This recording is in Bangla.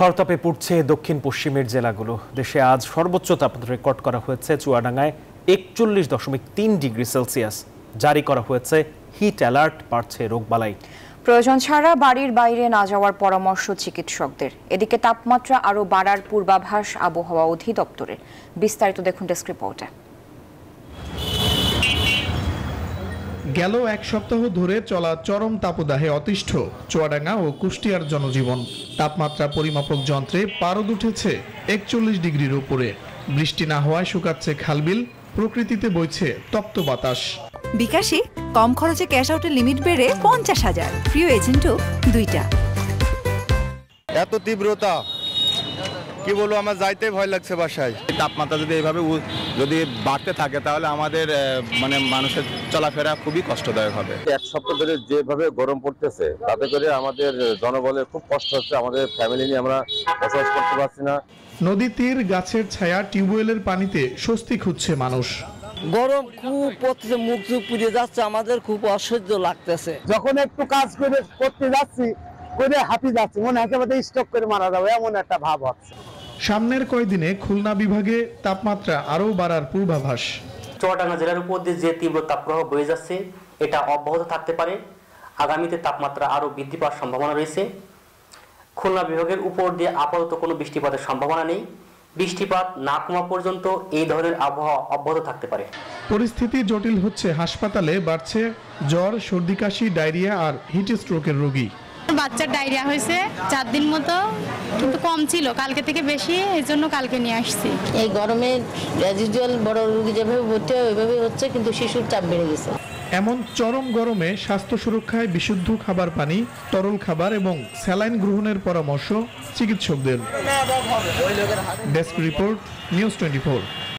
খরতাপে পুড়ছে দক্ষিণ পশ্চিমের জেলাগুলো। দেশে আজ সর্বোচ্চ তাপমাত্রা রেকর্ড করা হয়েছে চুয়াডাঙ্গায় 41.3 ডিগ্রি সেলসিয়াস। জারি করা হয়েছে হিট অ্যালার্ট, বাড়ছে রোগবালাই। প্রয়োজন ছাড়া বাড়ির বাইরে না যাওয়ার পরামর্শ চিকিৎসকদের। এদিকে তাপমাত্রা আরও বাড়ার পূর্বাভাস আবহাওয়া অধিদপ্তরের। বিস্তারিত দেখুন ডেস্ক রিপোর্টে। গেল এক সপ্তাহ ধরে চলা চরম তাপদাহে অতিষ্ঠ চুয়াডাঙ্গা ও কুষ্টিয়ার জনজীবন। তাপমাত্রা পরিমাপক যন্ত্রে পারদ উঠেছে 41 ডিগ্রির উপরে। বৃষ্টি না হওয়ায় শুকাচ্ছে খালবিল, প্রকৃতিতে বইছে তপ্ত বাতাস। বিকাশে কম খরচে ক্যাশ আউটের লিমিট বেড়ে 50,000, প্রিয় এজেন্টও 2টা। এত তীব্রতা কি বলবো, আমার যাইতে ভয় লাগছে বাসায়। তাপমাত্রা যদি এইভাবে যদি বাড়তে থাকে তাহলে আমাদের মানুষের চলাফেরা খুবই কষ্টদায়ক হবে। এক সপ্তাহ ধরে যেভাবে গরম পড়তেছে তাতে করে আমাদের জনবলের খুব কষ্ট হচ্ছে। আমাদের ফ্যামিলি নিয়ে আমরা বসবাস করতে পারছি না। নদী তীর, গাছের ছায়া, টিউবওয়েলের পানিতে স্বস্তি খুঁজছে মানুষ। গরম খুব পড়তেছে, মুখ চুখ পুড়ে যাচ্ছে, আমাদের খুব অসহ্য লাগতেছে। যখন একটু কাজ করতে যাচ্ছি করে হাঁপিয়ে যাচ্ছি, মনে হয় একেবারে স্টক করে মারা যাবে এমন একটা ভাব হচ্ছে। সামনের কয়েকদিনে খুলনা বিভাগে তাপমাত্রা আরও বাড়ার পূর্বাভাস। চুয়াডাঙ্গা জেলার উপর দিয়ে যে তীব্র তাপপ্রবাহ বয়ে যাচ্ছে এটা অব্যাহত থাকতে পারে। আগামীতে তাপমাত্রা আরও বৃদ্ধি পাওয়ার সম্ভাবনা রয়েছে। খুলনা বিভাগের উপর দিয়ে আপাতত কোনো বৃষ্টিপাতের সম্ভাবনা নেই। বৃষ্টিপাত না কমা পর্যন্ত এই ধরনের আবহাওয়া অব্যাহত থাকতে পারে। পরিস্থিতি জটিল হচ্ছে হাসপাতালে, বাড়ছে জ্বর, সর্দি, কাশি, ডায়রিয়া আর হিট স্ট্রোকের রোগী। বাচ্চার ডায়রিয়া হয়েছে 4 দিন মতো, কিন্তু কম ছিল, কালকে থেকে বেশি, এই জন্য কালকে নিয়ে আসছি। এই গরমে রেজিডুয়াল বড় রোগী যেভাবে ভর্তি হয় ওইভাবে হচ্ছে, কিন্তু শিশুর চাপ বেড়ে গেছে। এমন চরম গরমে স্বাস্থ্য সুরক্ষায় বিশুদ্ধ খাবার পানি, তরল খাবার এবং স্যালাইন গ্রহণের পরামর্শ চিকিৎসকদের। Desk report, news 24।